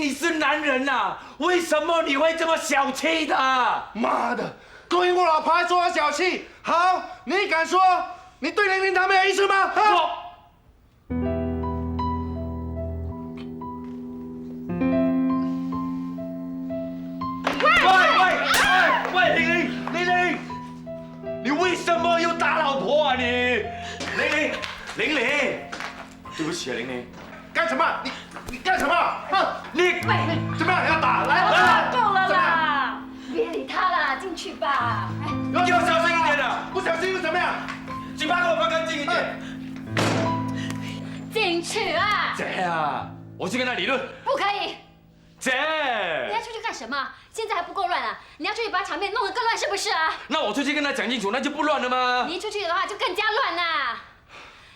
你是男人呐，为什么你会这么小气的？妈的，勾引我老婆还说我小气。好，你敢说你对玲玲她没有意思吗？喂，玲，你为什么又打老婆啊你？玲，对不起啊，玲玲。干什么？你干什么？你怎么样？要打？来，够了啦！别理他啦，进去吧。要小心一点啊！不小心又怎么样？嘴巴给我放干净一点。进去啊！姐啊，我去跟他理论。不可以！姐，你要出去干什么？现在还不够乱啊！你要出去把场面弄得更乱，是不是啊？那我出去跟他讲清楚，那就不乱了吗？你一出去的话，就更加乱啦！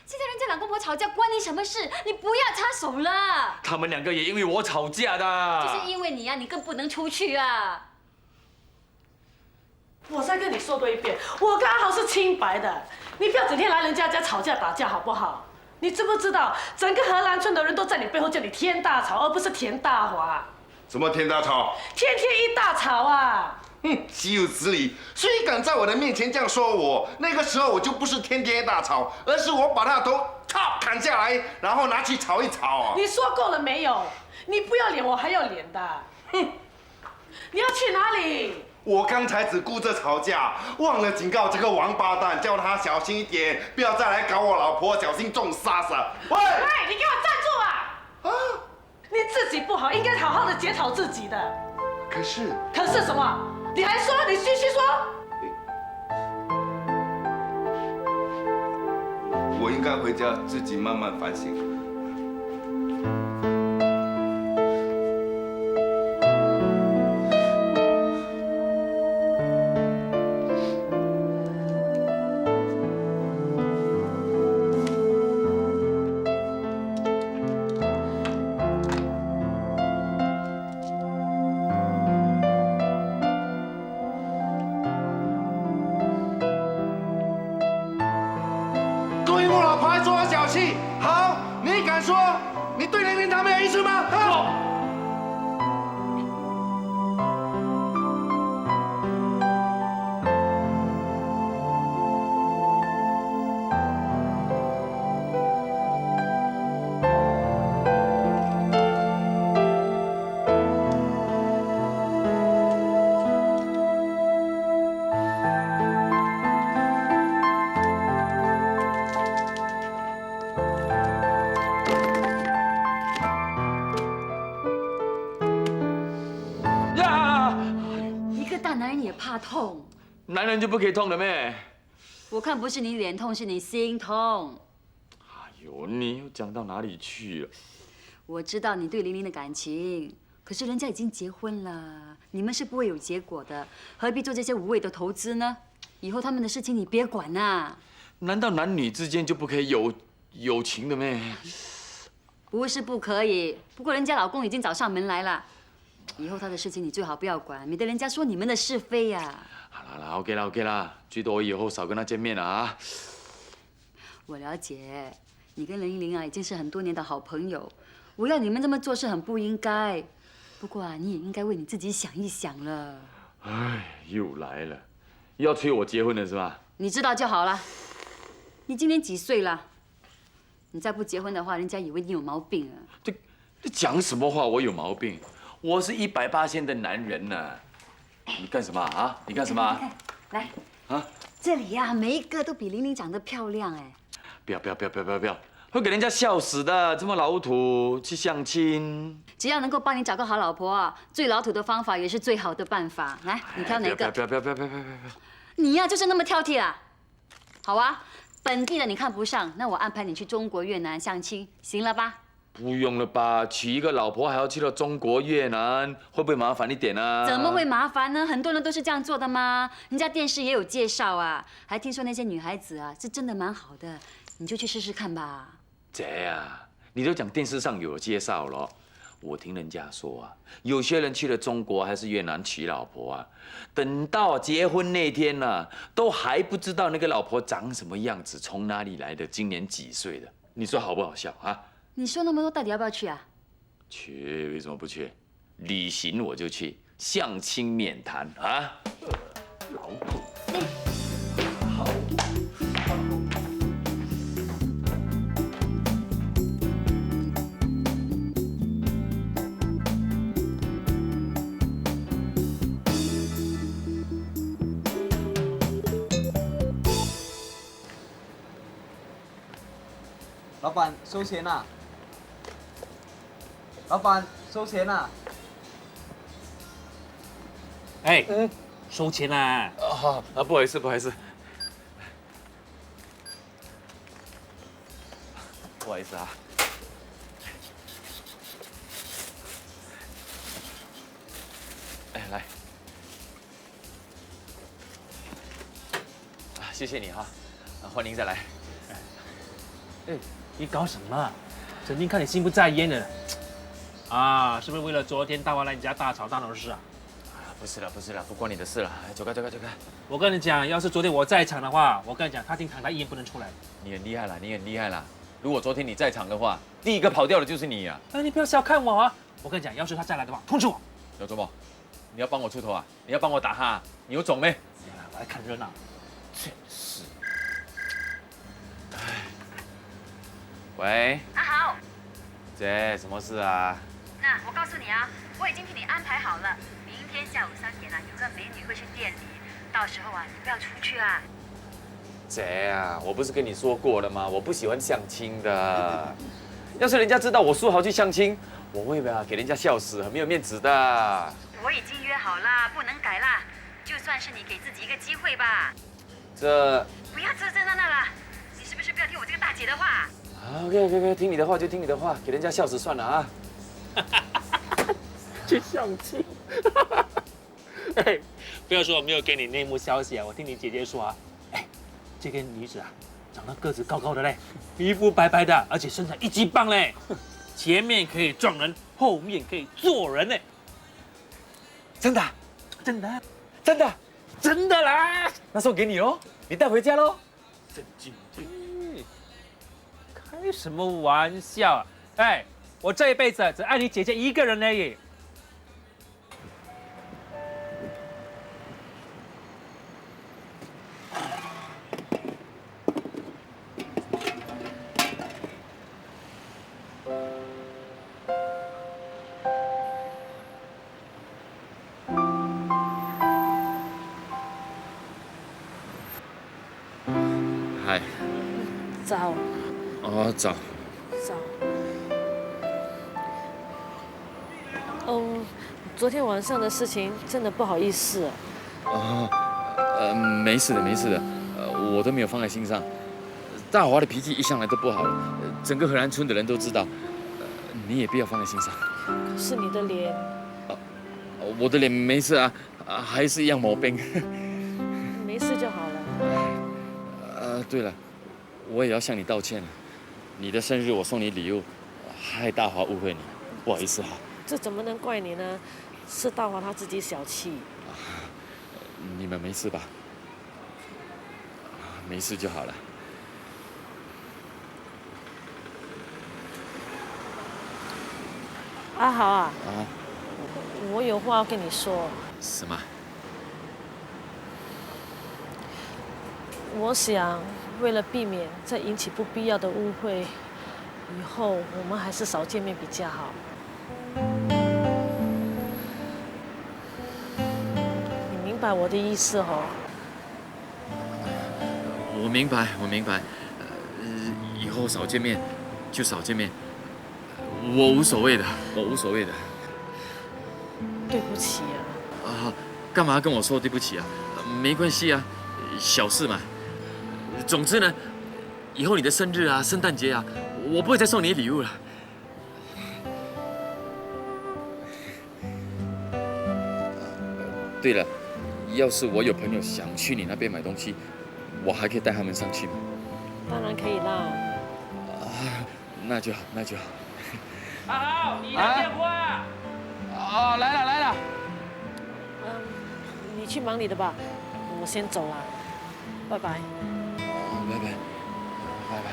现在人家两公婆吵架，关你什么事？你不要插手了。他们两个也因为我吵架的。就是因为你啊，你更不能出去啊！我再跟你说多一遍，我跟阿豪是清白的，你不要整天来人家家吵架打架，好不好？你知不知道，整个荷兰村的人都在你背后叫你天大吵，而不是田大华。什么天大吵？天天一大吵啊！岂有此理！谁敢在我的面前这样说我？那个时候我就不是天天大吵，而是我把他的头砍下来，然后拿去炒一炒啊！你说够了没有？你不要脸，我还要脸的。你要去哪里？我刚才只顾着吵架，忘了警告这个王八蛋，叫他小心一点，不要再来搞我老婆，小心中杀手！喂，你给我站住啊！你自己不好，应该好好的检讨自己的。可是什么？你还说？你继续说。我应该回家自己慢慢反省。勾引我老婆还说我小气，好，你敢说你对玲玲她没有意思吗？怕痛，男人就不可以痛的咩？我看不是你脸痛，是你心痛。哎呦，你又讲到哪里去了？我知道你对玲玲的感情，可是人家已经结婚了，你们是不会有结果的，何必做这些无谓的投资呢？以后他们的事情你别管呐。难道男女之间就不可以有情的咩？不是不可以，不过人家老公已经找上门来了。以后他的事情你最好不要管，免得人家说你们的是非呀。好啦，OK 啦，最多以后少跟他见面了啊。我了解，你跟林依玲啊已经是很多年的好朋友，我要你们这么做是很不应该。不过啊，你也应该为你自己想一想了。哎，又来了，要催我结婚了是吧？你知道就好了。你今年几岁了？你再不结婚的话，人家以为你有毛病啊。这讲什么话？我有毛病？我是180%的男人呢。你干什么啊？你干什么？来啊，这里呀，每一个都比玲玲长得漂亮哎。不要，会给人家笑死的。这么老土去相亲，只要能够帮你找个好老婆啊，最老土的方法也是最好的办法。来，你挑哪个？不要！你呀，就是那么挑剔啊。好啊，本地的你看不上，那我安排你去中国、越南相亲，行了吧？不用了吧？娶一个老婆还要去到中国、越南，会不会麻烦一点啊？怎么会麻烦呢？很多人都是这样做的嘛。人家电视也有介绍啊，还听说那些女孩子啊是真的蛮好的，你就去试试看吧。姐啊，你都讲电视上有介绍了，我听人家说啊，有些人去了中国还是越南娶老婆啊，等到结婚那天呢，都还不知道那个老婆长什么样子，从哪里来的，今年几岁的，你说好不好笑啊？你说那么多，到底要不要去啊？去，为什么不去？旅行我就去，相亲免谈啊！老虎。老板收钱啦！老板收钱啦！哎，收钱啦！不好意思，不好意思，不好意思啊。哎，来，谢谢你哈，欢迎再来。哎，你搞什么？整天看你心不在焉的。啊，是不是为了昨天大王来你家大吵大闹的事啊？不是了，不是了，不关你的事了。走开，走开，走开。我跟你讲，要是昨天我在场的话，我跟你讲，他进躺台一言不能出来。你很厉害了，你很厉害了。如果昨天你在场的话，第一个跑掉的就是你啊！哎，你不要小看我啊！我跟你讲，要是他再来的话，通知我。有种么？你要帮我出头啊？你要帮我打他啊？你有种没？我来看热闹。真是。哎。喂。阿豪，姐，什么事啊？那我告诉你啊，我已经替你安排好了，明天下午3点啊，有个美女会去店里，到时候啊，你不要出去啊。姐啊，我不是跟你说过了吗？我不喜欢相亲的。要是人家知道我苏豪去相亲，我会给人家笑死，很没有面子的。我已经约好啦，不能改啦，就算是你给自己一个机会吧。这不要这那啦，你是不是不要听我这个大姐的话？OK， 听你的话就听你的话，给人家笑死算了啊。去相亲。哎，不要说我没有给你内幕消息啊！我听你姐姐说啊，哎，这个女子啊，长得个子高高的嘞，皮肤白白的，而且身材一级棒嘞，前面可以撞人，后面可以坐人嘞。真的？真的？真的？真的啦！那送给你喽，你带回家喽。神经病！开什么玩笑啊！哎，我这一辈子只爱你姐姐一个人而已。嗨。早。哦，早。早。昨天晚上的事情真的不好意思。没事的，没事的，我都没有放在心上。大华的脾气一向来都不好，整个荷兰村的人都知道，你也不要放在心上。可是你的脸，我的脸没事啊，还是一样毛病。没事就好了。对了，我也要向你道歉了。你的生日我送你礼物，害大华误会你，不好意思哈。这怎么能怪你呢？是大华他自己小气。你们没事吧？没事就好了。阿豪啊，我有话要跟你说。什么？我想，为了避免再引起不必要的误会，以后我们还是少见面比较好。你明白我的意思哦？我明白，我明白。以后少见面就少见面，我无所谓的，我无所谓的。对不起啊。干嘛跟我说对不起啊？没关系啊，小事嘛。总之呢，以后你的生日啊、圣诞节啊，我不会再送你礼物了。对了，要是我有朋友想去你那边买东西，我还可以带他们上去吗？当然可以啦。那就好，那就好。阿豪，你的电话。来了来了。你去忙你的吧，我先走了，拜拜。拜拜，拜拜。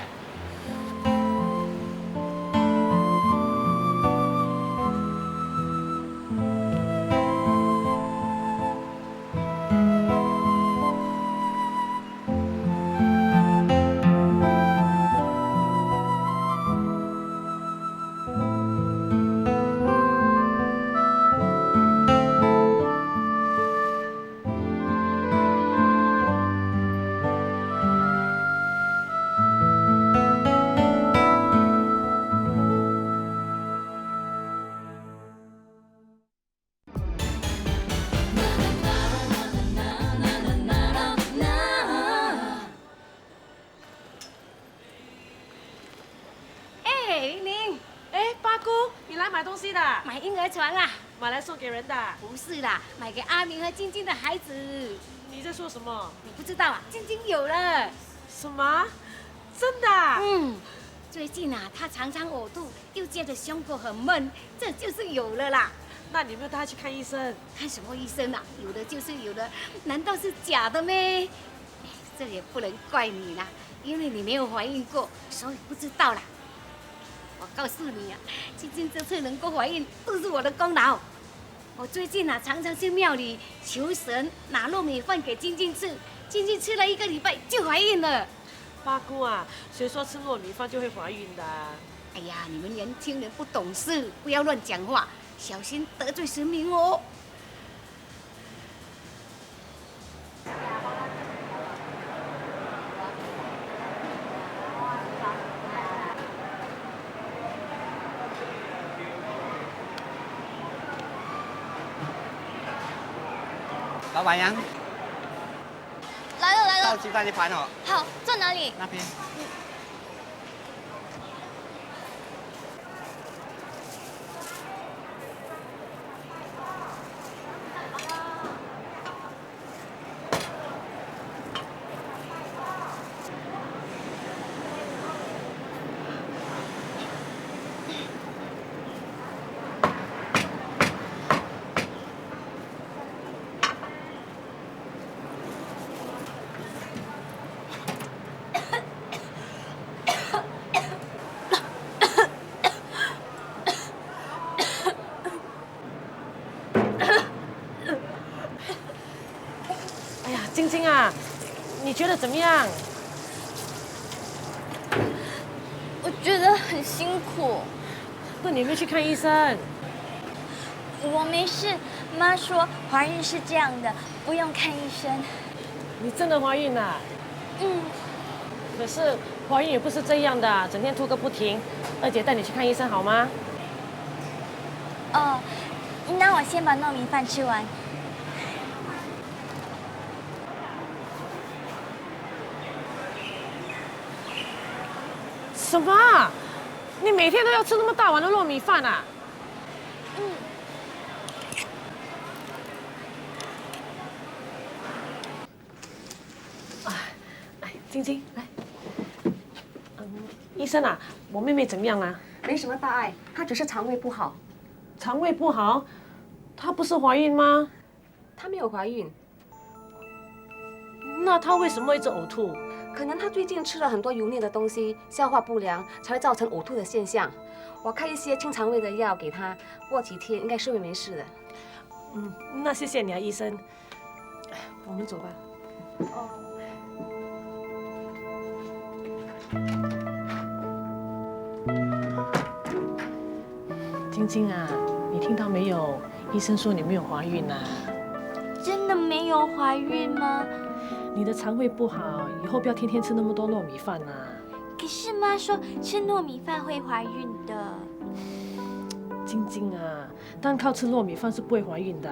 来买东西的？买婴儿床啦，买来送给人的？不是啦，买给阿明和晶晶的孩子。你在说什么？你不知道啊，晶晶有了。什么？真的啊？最近啊，她常常呕吐，又觉得胸口很闷，这就是有了啦。那你有没有带她去看医生？看什么医生啊？有的就是有的，难道是假的咩？这也不能怪你啦，因为你没有怀孕过，所以不知道啦。我告诉你啊，晶晶这次能够怀孕都是我的功劳。我最近啊，常常去庙里求神，拿糯米饭给晶晶吃，晶晶吃了1个礼拜就怀孕了。八姑啊，谁说吃糯米饭就会怀孕的？哎呀，你们年轻人不懂事，不要乱讲话，小心得罪神明哦。老板娘，来了来了，到鸡蛋一盘哦。好，在哪里？那边。哎呀，晶晶啊，你觉得怎么样？我觉得很辛苦。那你有没有去看医生？我没事，妈说怀孕是这样的，不用看医生。你真的怀孕了？可是怀孕也不是这样的，整天吐个不停。二姐带你去看医生好吗？哦，那我先把糯米饭吃完。什么啊？你每天都要吃那么大碗的糯米饭啊？晶晶，来。医生啊，我妹妹怎么样啊？没什么大碍，她只是肠胃不好。肠胃不好？她不是怀孕吗？她没有怀孕，那她为什么一直呕吐？可能她最近吃了很多油腻的东西，消化不良，才会造成呕吐的现象。我开一些清肠胃的药给她，过几天应该是会没事的。那谢谢你啊，医生。我们走吧。晶晶啊，你听到没有？医生说你没有怀孕啊。真的没有怀孕吗？你的肠胃不好，以后不要天天吃那么多糯米饭啊。可是妈说吃糯米饭会怀孕的。晶晶啊，单靠吃糯米饭是不会怀孕的。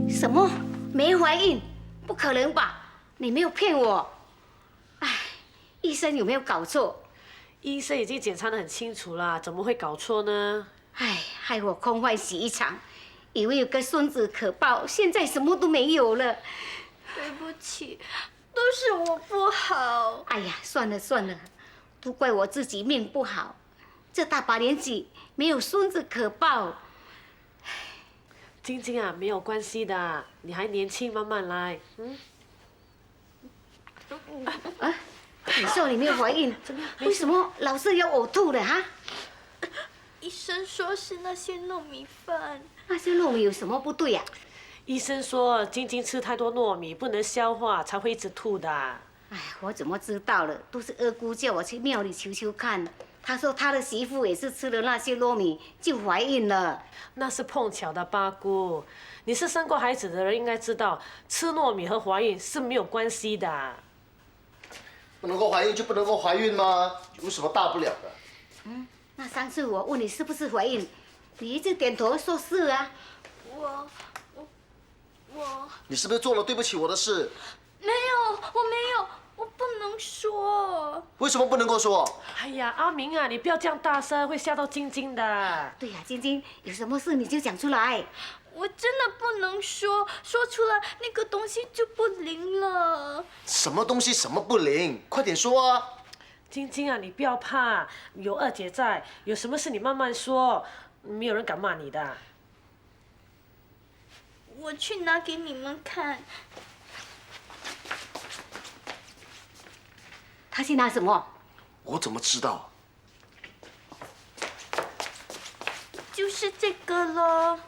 什么？没怀孕？不可能吧？你没有骗我。哎，医生有没有搞错？医生已经检查得很清楚了，怎么会搞错呢？哎，害我空欢喜一场，以为有个孙子可抱，现在什么都没有了。对不起，都是我不好。哎呀，算了算了，都怪我自己命不好，这大把年纪没有孙子可抱。晶晶啊，没有关系的，你还年轻，慢慢来。你说你没有怀孕，为什么老是要呕吐的哈？医生说是那些糯米饭。那些糯米有什么不对呀？医生说晶晶吃太多糯米不能消化，才会一直吐的。哎，我怎么知道了？都是二姑叫我去庙里求求看。她说她的媳妇也是吃了那些糯米就怀孕了。那是碰巧的，八姑。你是生过孩子的人，应该知道吃糯米和怀孕是没有关系的。不能够怀孕就不能够怀孕吗？有什么大不了的？那上次我问你是不是怀孕，你一直点头说是啊。我，你是不是做了对不起我的事？没有，说。为什么不能够说？哎呀，阿明啊，你不要这样大声，会吓到晶晶的。对呀，晶晶，有什么事你就讲出来。我真的不能说，说出来那个东西就不灵了。什么东西什么不灵？快点说啊！晶晶啊，你不要怕，有二姐在，有什么事你慢慢说，没有人敢骂你的。我去拿给你们看。他去拿什么？我怎么知道？就是这个了。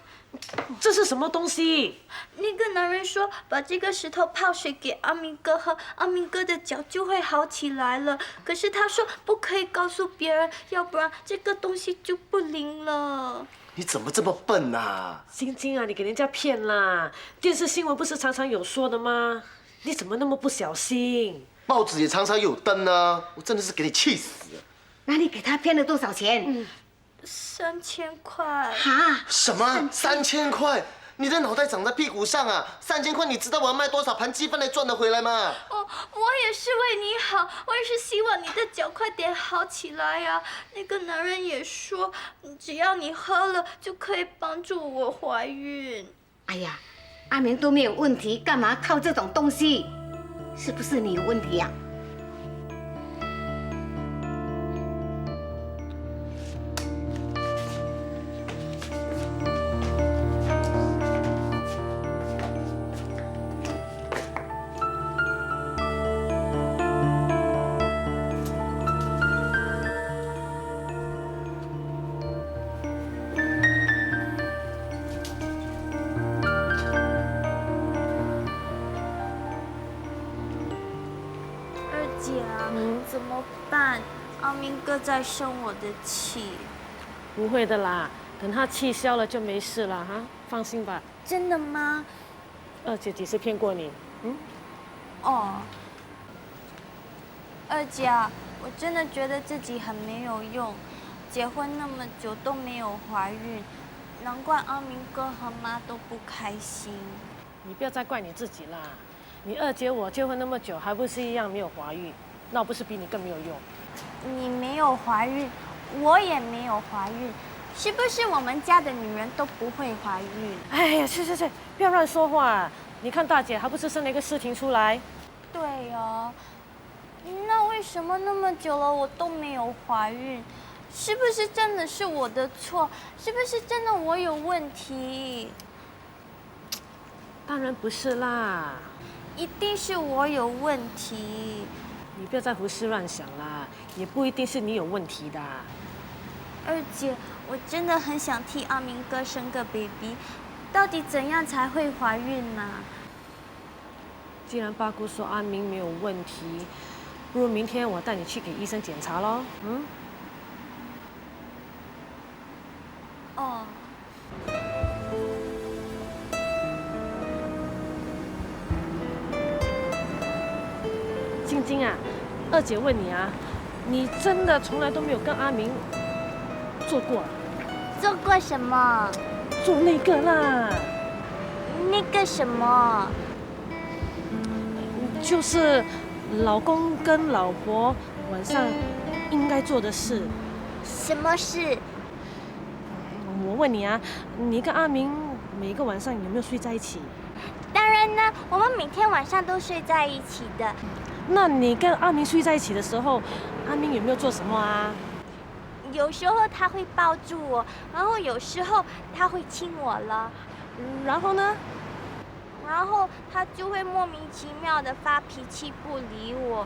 这是什么东西？那个男人说把这个石头泡水给阿明哥喝，阿明哥的脚就会好起来了。可是他说不可以告诉别人，要不然这个东西就不灵了。你怎么这么笨啊？晶晶啊，你给人家骗啦！电视新闻不是常常有说的吗？你怎么那么不小心？报纸也常常有登啊！我真的是给你气死了。那你给他骗了多少钱？3000块。哈？什么？3000块？你的脑袋长在屁股上啊！3000块，你知道我要卖多少盘鸡饭才赚得回来吗？我也是为你好，我也是希望你的脚快点好起来呀。那个男人也说，只要你喝了就可以帮助我怀孕。哎呀，阿明都没有问题，干嘛靠这种东西？是不是你有问题呀？怎么办？阿明哥在生我的气。不会的啦，等他气消了就没事了哈，放心吧。真的吗？二姐几次骗过你？哦，二姐啊，我真的觉得自己很没有用，结婚那么久都没有怀孕，难怪阿明哥和妈都不开心。你不要再怪你自己啦，你二姐我结婚那么久，还不是一样没有怀孕？那我不是比你更没有用？你没有怀孕，我也没有怀孕，是不是我们家的女人都不会怀孕？哎呀，去，不要乱说话！你看大姐还不是生了一个事情出来？对哦，那为什么那么久了我都没有怀孕？是不是真的是我的错？是不是真的我有问题？当然不是啦，一定是我有问题。你不要再胡思乱想啦，也不一定是你有问题的。二姐，我真的很想替阿明哥生个 baby， 到底怎样才会怀孕呢？既然八姑说阿明没有问题，不如明天我带你去给医生检查咯。哦。晶晶啊，二姐问你啊，你真的从来都没有跟阿明做过？做过什么？做那个啦。那个什么？就是老公跟老婆晚上应该做的事。什么事？我问你啊，你跟阿明每个晚上有没有睡在一起？当然呢，我们每天晚上都睡在一起的。那你跟阿明睡在一起的时候，阿明有没有做什么啊？有时候他会抱住我，然后有时候他会亲我了。然后呢？然后他就会莫名其妙的发脾气不理我，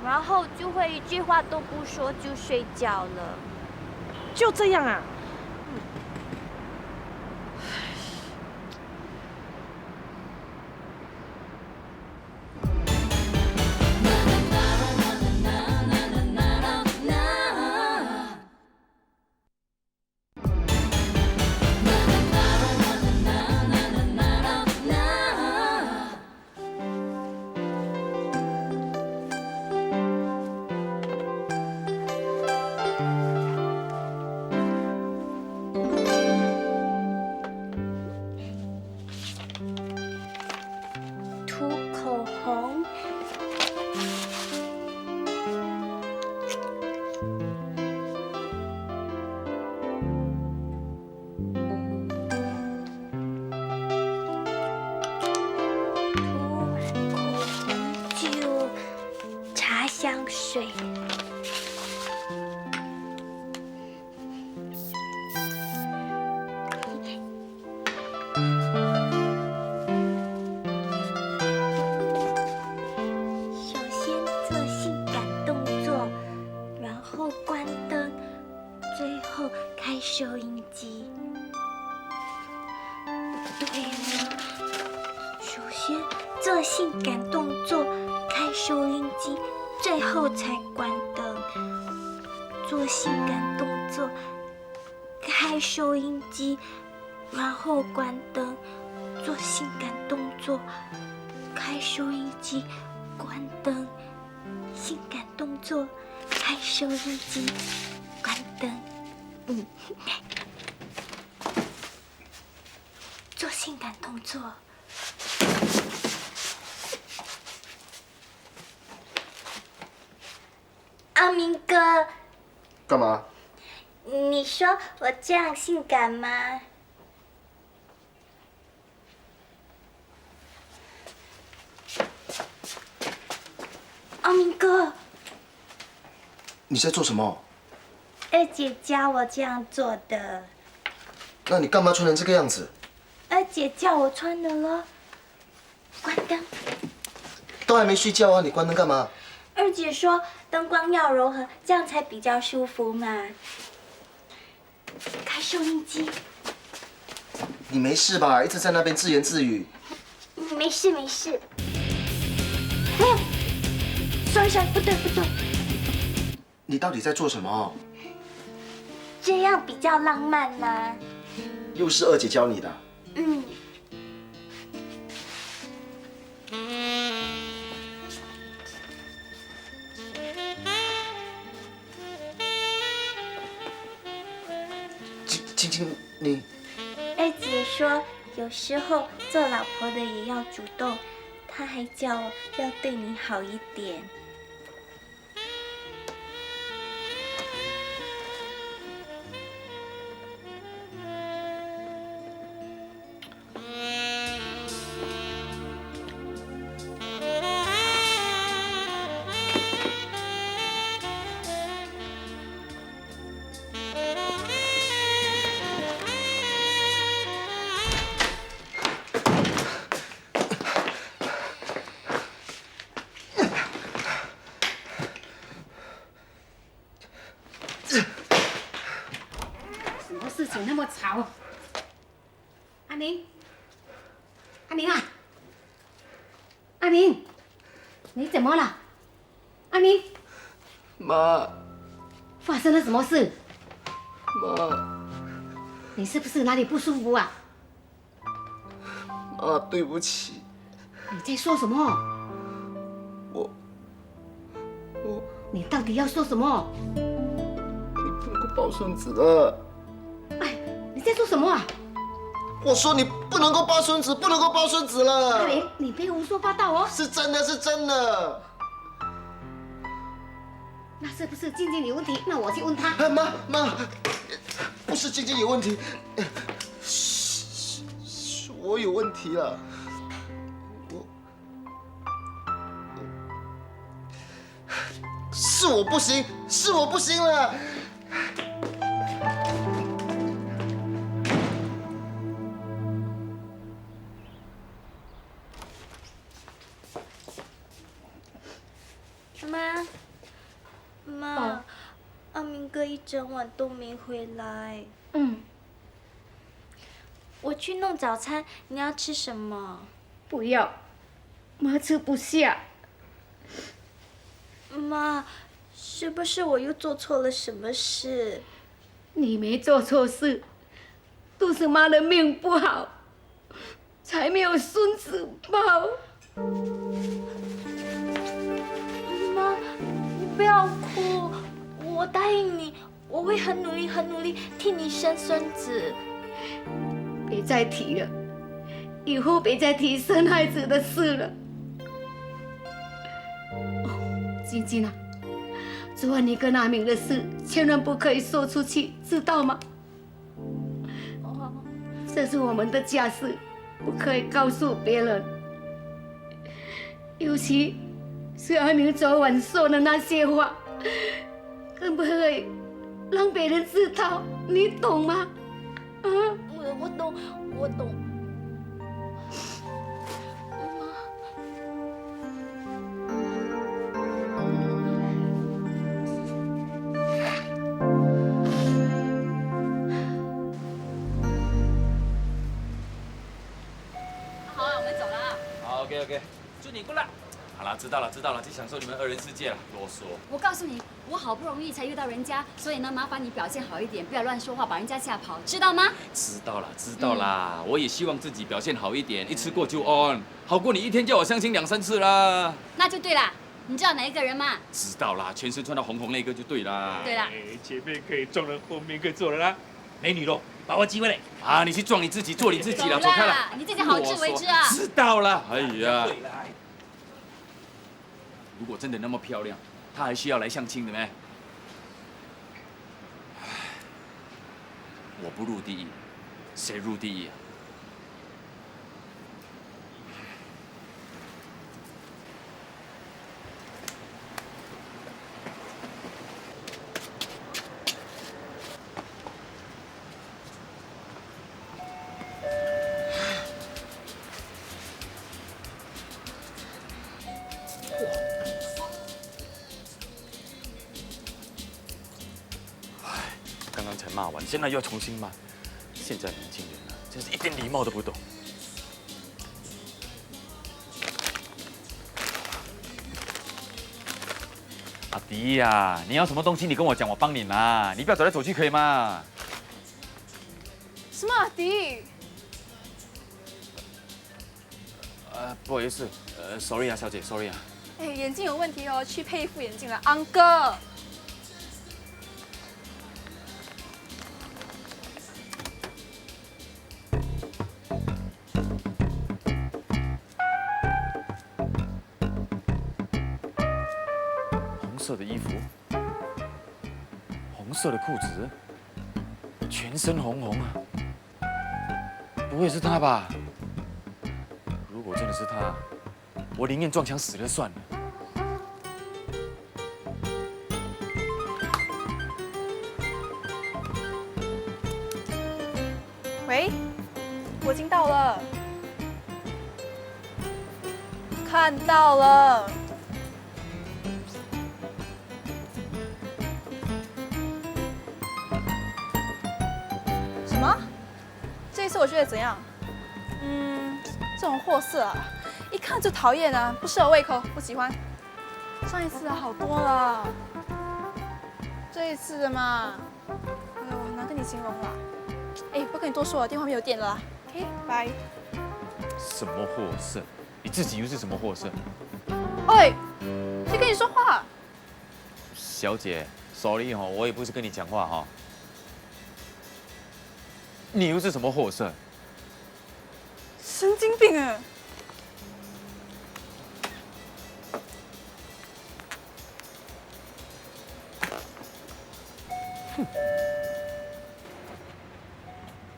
然后就会一句话都不说就睡觉了。就这样啊？睡。首先做性感动作，然后关灯，最后开收音机。对了，首先做性感动作，开收音机，最后才关灯。做性感动作，开收音机，然后关灯。做性感动作，开收音机，关灯。性感动作，开收音机，关灯。做性感动作。阿明哥，干嘛？你说我这样性感吗？阿明哥，你在做什么？二姐教我这样做的。那你干嘛穿成这个样子？二姐叫我穿的咯。关灯。都还没睡觉啊，你关灯干嘛？二姐说灯光要柔和，这样才比较舒服嘛。开收音机。你没事吧？一直在那边自言自语。没事没事。没有。sorry， 不对不对。你到底在做什么？这样比较浪漫嘛。又是二姐教你的。晶晶，你。二姐说，有时候做老婆的也要主动，她还叫我要对你好一点。什么事情那么吵？阿明，阿明啊，阿明，你怎么了？阿明，妈，发生了什么事？妈，你是不是哪里不舒服啊？妈，对不起。你在说什么？我，你到底要说什么？你不能够抱孙子了。哎，你在说什么啊？我说你不能够抱孙子，不能够抱孙子了。阿明，你别胡说八道哦。是真的，是真的。那是不是晶晶有问题？那我去问他。妈，不是晶晶有问题，是我有问题了。是我不行，是我不行了。妈，阿明哥一整晚都没回来。我去弄早餐，你要吃什么？不要，妈吃不下。妈，是不是我又做错了什么事？你没做错事，都是妈的命不好，才没有孙子抱。妈，你不要哭，我答应你，我会很努力替你生孙子。别再提了，以后别再提生孩子的事了。晶晶啊，昨晚你跟阿明的事，千万不可以说出去，知道吗？这是我们的家事，不可以告诉别人。尤其是阿明昨晚说的那些话，可不可以让别人知道？你懂吗？啊？我懂，我懂。好了，我们走了啊。好，OK， 祝你过来。好了，知道了，去享受你们二人世界了，啰嗦。我告诉你，我好不容易才遇到人家，所以呢，麻烦你表现好一点，不要乱说话，把人家吓跑，知道吗？知道啦，我也希望自己表现好一点，一次过就 on， 好过你一天叫我相亲2、3次啦。那就对啦。你知道哪一个人吗？知道啦，全身穿到红那个就对啦。对啦，前面可以撞人，后面可以坐人啦。美女咯，把握机会嘞！啊，你去撞你自己，做你自己了，走开了。你自己好自为之啊！知道了，哎呀。如果真的那么漂亮，她还需要来相亲的咩？我不入第一，谁入第一啊？刚刚才骂完，现在又要重新骂。现在年轻人啊，真是一点礼貌都不懂。阿迪呀，你要什么东西你跟我讲，我帮你拿，你不要走来走去可以吗？什么阿迪？不好意思，sorry 啊，小姐，sorry 啊。哎，眼镜有问题哦，去配一副眼镜了，安哥。红色的衣服，红色的裤子，全身红红啊！不会是他吧？如果真的是他，我宁愿撞墙死了算了。喂，我已经到了，看到了。什么？这一次我觉得怎样？这种货色啊，一看就讨厌啊，不适合胃口，不喜欢。上一次的好多了，这一次的嘛，哎呦，很难跟你形容啦。哎，不跟你多说了，电话没有电了啦。OK， 拜。什么货色？你自己又是什么货色？喂，谁跟你说话？小姐 ，sorry 哈，我也不是跟你讲话哈。你又是什么货色？神经病哎！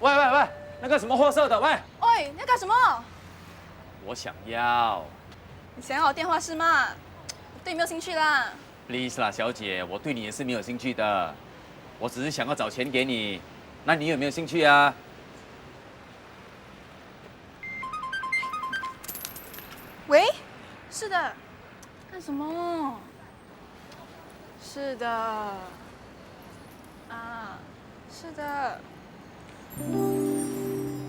喂，那个什么货色的，喂！喂，你要干什么？我想要。你想要我电话是吗？我对你没有兴趣啦。Please 啦，小姐，我对你也是没有兴趣的，我只是想要找钱给你，那你有没有兴趣啊？喂，是的，干什么？是的，啊，是的，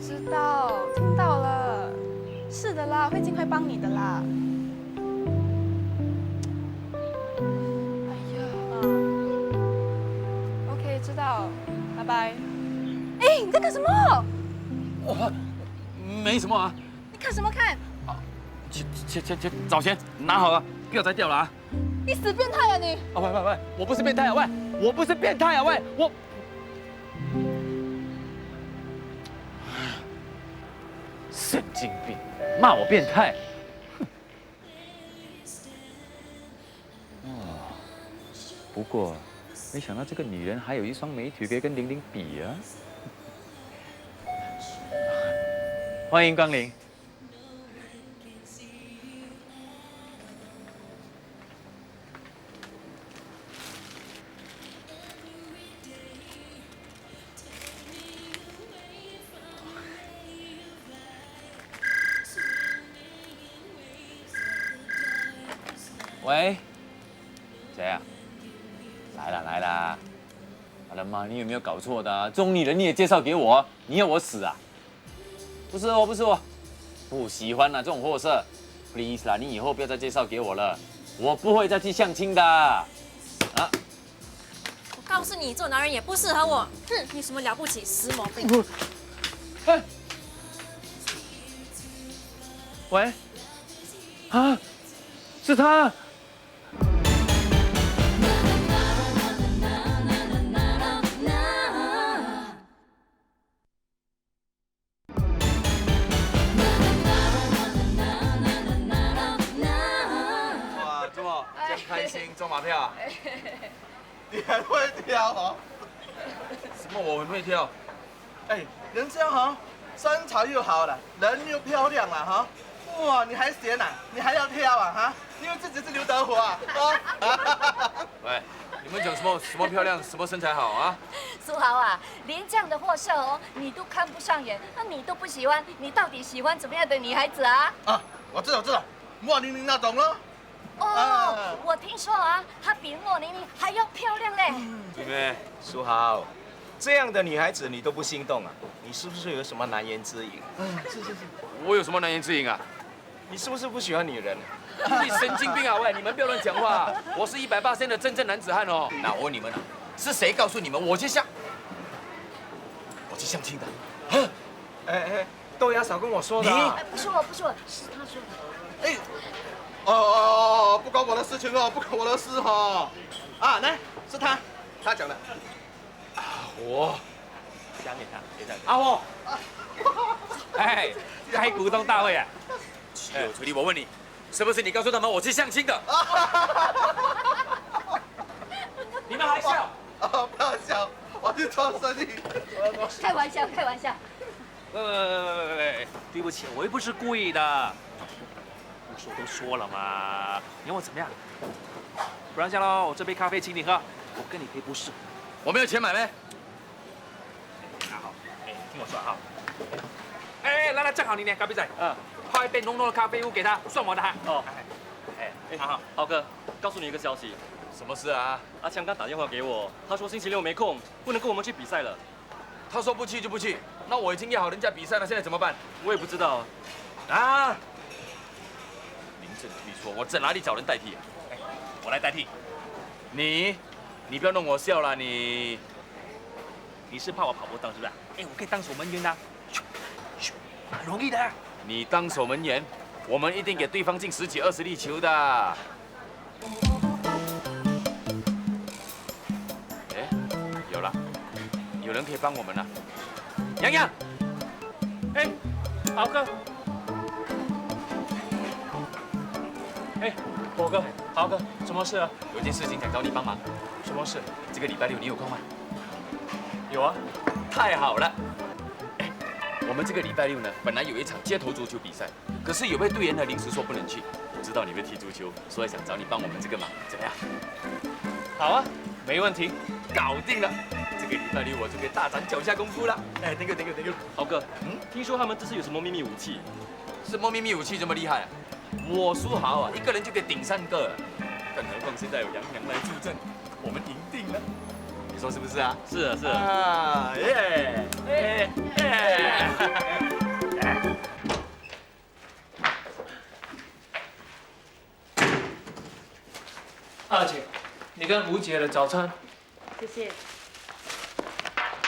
知道，听到了，是的啦，会尽快帮你的啦。哎呀，OK， 知道，拜拜。哎，你在干什么？我没什么啊。你看什么看？去找钱，拿好了，不要再掉了啊！你死变态啊你！啊喂，我不是变态啊喂，我不是变态啊喂，我神经病，骂我变态。哦，不过没想到这个女人还有一双美腿可以跟玲玲比啊！欢迎光临。喂，谁啊？来了来了，好了吗？你有没有搞错的、啊？这种女人你也介绍给我，你要我死啊？不是我，不是我，不喜欢啊这种货色。Please 啦，你以后不要再介绍给我了，我不会再去相亲的。啊，我告诉你，这种男人也不适合我。哼，你有什么了不起？死毛病！哎，喂，啊，是他。哇，这么真开心，中马票啊！你还会跳哦？什么？我很会跳。哎，人家哈身材又好了，人又漂亮了哈。哇，你还闲啊？你还要跳啊哈？因为自己是刘德华啊。喂，你们讲什么漂亮，什么身材好啊？苏豪啊，连这样的货色哦，你都看不上眼，那你都不喜欢，你到底喜欢怎么样的女孩子啊？啊，我知道，莫玲玲那种咯。哦，我听说啊，她比莫玲玲还要漂亮嘞。妹妹，苏豪，这样的女孩子你都不心动啊？你是不是有什么难言之隐？是。我有什么难言之隐啊？你是不是不喜欢女人？你神经病啊！喂，你们不要乱讲话。我是180%的真正男子汉哦。那我问你们啊，是谁告诉你们我去相亲的？哎，豆芽嫂跟我说的。不是我，是他说的。哎，不关我的事情哦，不关我的事哈。啊，来，是他讲的。我讲给他。阿沃，哎，开股东大会啊！有锤力，我问你，是不是你告诉他们我去相亲的？你们还笑？不要笑，我去做生意。开玩笑。喂，对不起，我又不是故意的。都说了嘛，你要我怎么样？不然这样喽，我这杯咖啡请你喝，我跟你赔不是。我没有钱买呗。好，听我说哈。来，正好你呢，咖啡仔，泡一杯浓浓的咖啡屋给他，算我的哈。哦，好，豪哥，告诉你一个消息，什么事啊？阿强刚打电话给我，他说星期6没空，不能跟我们去比赛了。他说不去就不去，那我已经约好人家比赛了，现在怎么办？我也不知道。啊！名正推错，我在哪里找人代替？我来代替。你不要弄我笑了，你是怕我跑不动是不是？我可以当守门员的，很容易的。你当守门员，我们一定给对方进10几20粒球的。有了，有人可以帮我们了。洋洋，豪哥，博哥，豪哥，什么事啊？有件事情想找你帮忙。什么事？这个礼拜6你有空吗？有啊。太好了。我们这个礼拜6呢，本来有一场街头足球比赛，可是有位队员呢临时说不能去。我知道你会踢足球，所以想找你帮我们这个忙，怎么样？好啊，没问题，搞定了。这个礼拜6我就可以大展脚下功夫了。thank you。豪哥，听说他们这次有什么秘密武器？什么秘密武器这么厉害啊？我苏豪啊，一个人就可以顶3个，更何况现在有杨洋来助阵，我们赢定了。你说是不是啊？是啊。啊耶！二姐，你跟吴姐的早餐，谢谢。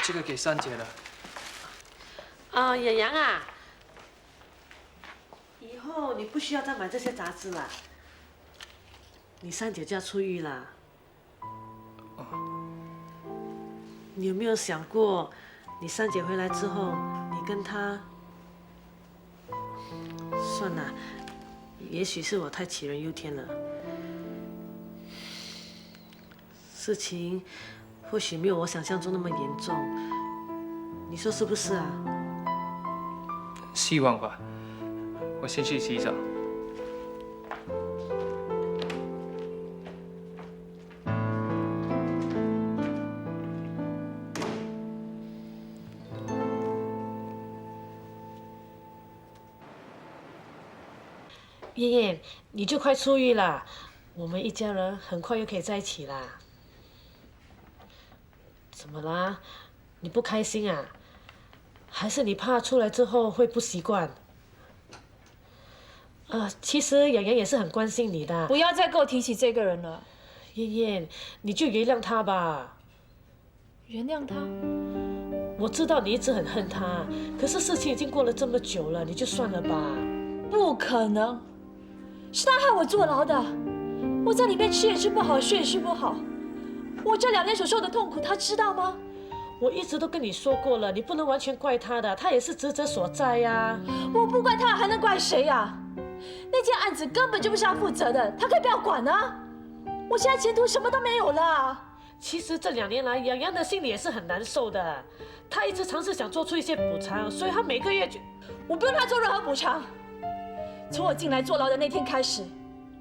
这个给3姐了。洋洋啊，以后你不需要再买这些杂志了。你3姐就要出狱了。你有没有想过，你3姐回来之后，你跟她……算了，也许是我太杞人忧天了。事情或许没有我想象中那么严重，你说是不是啊？希望吧。我先去洗澡。燕燕，你就快出狱了，我们一家人很快又可以在一起啦。怎么啦？你不开心啊？还是你怕出来之后会不习惯？其实洋洋也是很关心你的。不要再给我提起这个人了。燕燕，你就原谅他吧。原谅他？我知道你一直很恨他，可是事情已经过了这么久了，你就算了吧。不可能，是他害我坐牢的。我在里面吃也吃不好，睡也睡不好。我这2年所受的痛苦，他知道吗？我一直都跟你说过了，你不能完全怪他的，他也是职责所在呀。我不怪他，还能怪谁呀？那件案子根本就不是他负责的，他可以不要管啊！我现在前途什么都没有了。其实这2年来，洋洋的心里也是很难受的。他一直尝试想做出一些补偿，所以他每个月就……我不用他做任何补偿。从我进来坐牢的那天开始，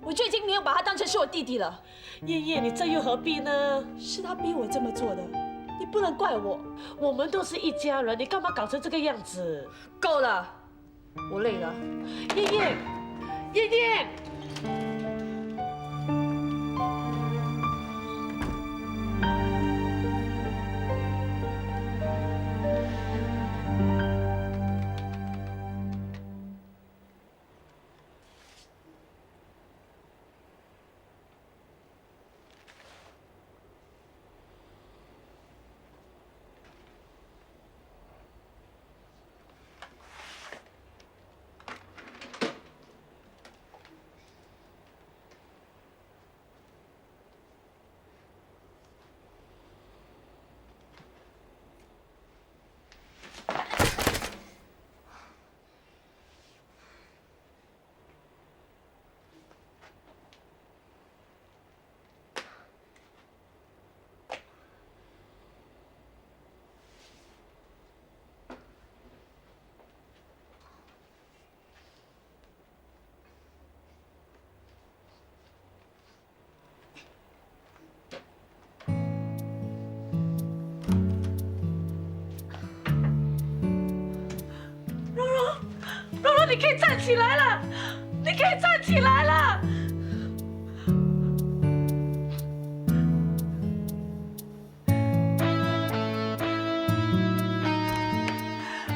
我就已经没有把他当成是我弟弟了。燕燕，你这又何必呢？是他逼我这么做的，你不能怪我。我们都是一家人，你干嘛搞成这个样子？够了，我累了。燕燕，燕燕。你可以站起来了，你可以站起来了。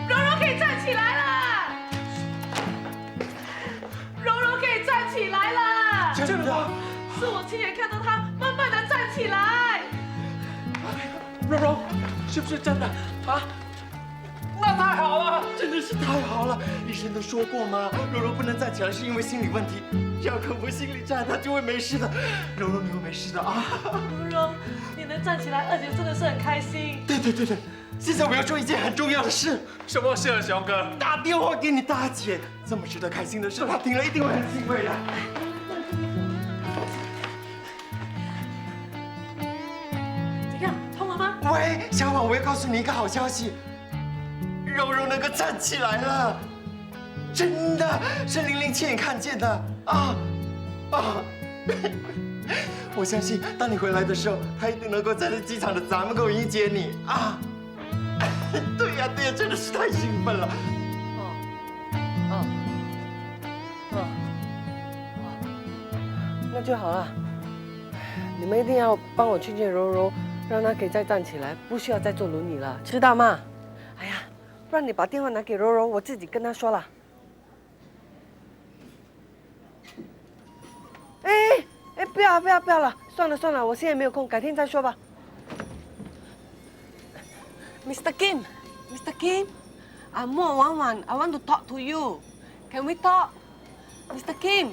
柔柔可以站起来了，柔柔可以站起来了。真的吗？是我亲眼看到她慢慢的站起来。柔柔，是不是真的啊？那太好了，真的是太好了！医生都说过吗？柔柔不能站起来是因为心理问题，只要克服心理战，她就会没事的。柔柔，你会没事的啊！柔柔，你能站起来，二姐真的是很开心。对，现在我要做一件很重要的事。什么事啊，翔哥？打电话给你大姐，这么值得开心的事，她听了一定会很欣慰的。怎样，通了吗？喂，小婉，我要告诉你一个好消息。柔柔能够站起来了，真的是玲玲亲眼看见的啊！我相信当你回来的时候，她一定能够站在机场的闸门口迎接你啊！对呀，真的是太兴奋了。那就好了。你们一定要帮我劝劝柔柔，让她可以再站起来，不需要再坐轮椅了，知道吗？哎呀。不然你把电话拿给柔柔，我自己跟她说了。不要了，算了，我现在没有空，改天再说吧。Mr. Kim, I'm Mo Wan. I want to talk to you. Can we talk, Mr. Kim?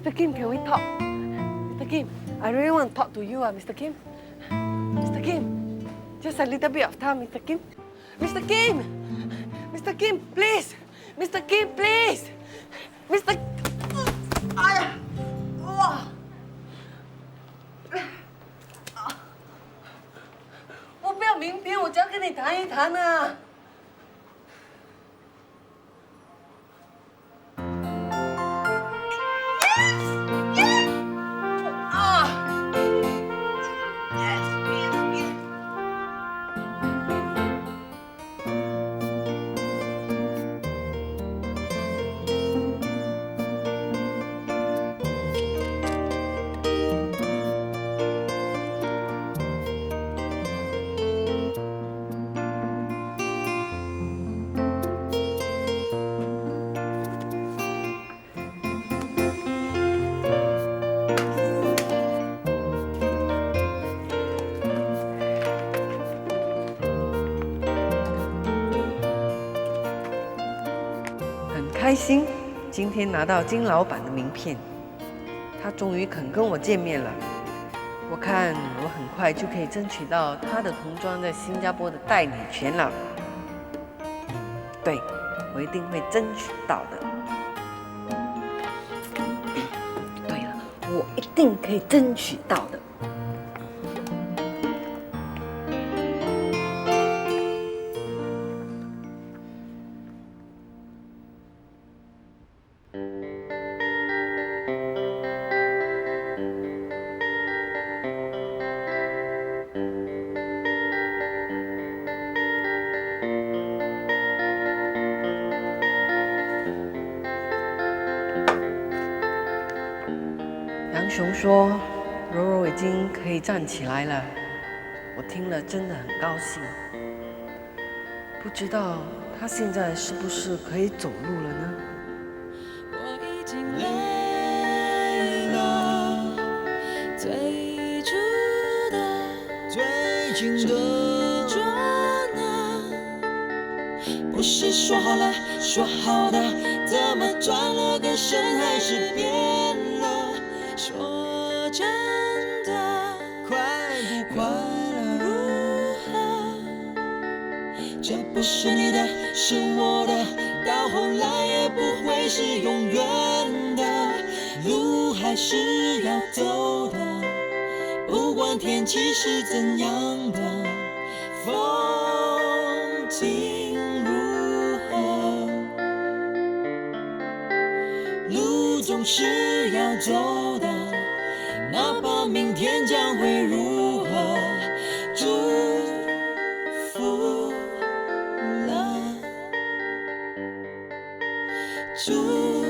Mr. Kim, can we talk? Mr. Kim, I really want to talk to you, Mr. Kim. Mr. Kim, just a little bit of time, Mr. Kim. Mr. Kim! Mr. Kim, please! Mr. Kim, please! Mr. 哎呀！哇！我不要明天，我只要跟你谈一谈啊。开心，今天拿到金老板的名片，他终于肯跟我见面了。我看我很快就可以争取到他的童装在新加坡的代理权了。对，我一定会争取到的。对了，我一定可以争取到的。杨雄说，柔柔已经可以站起来了，我听了真的很高兴。不知道她现在是不是可以走路了呢？最初的捉拿，不是说好了说好的，怎么转了个身还是变了？说真的，快不快乐如何？这不是你的，是我的，到后来也不会是永远的，路还是要走的，不管天气是怎样的，风景如何，路总是要走的，哪怕明天将会如何，祝福了，祝福。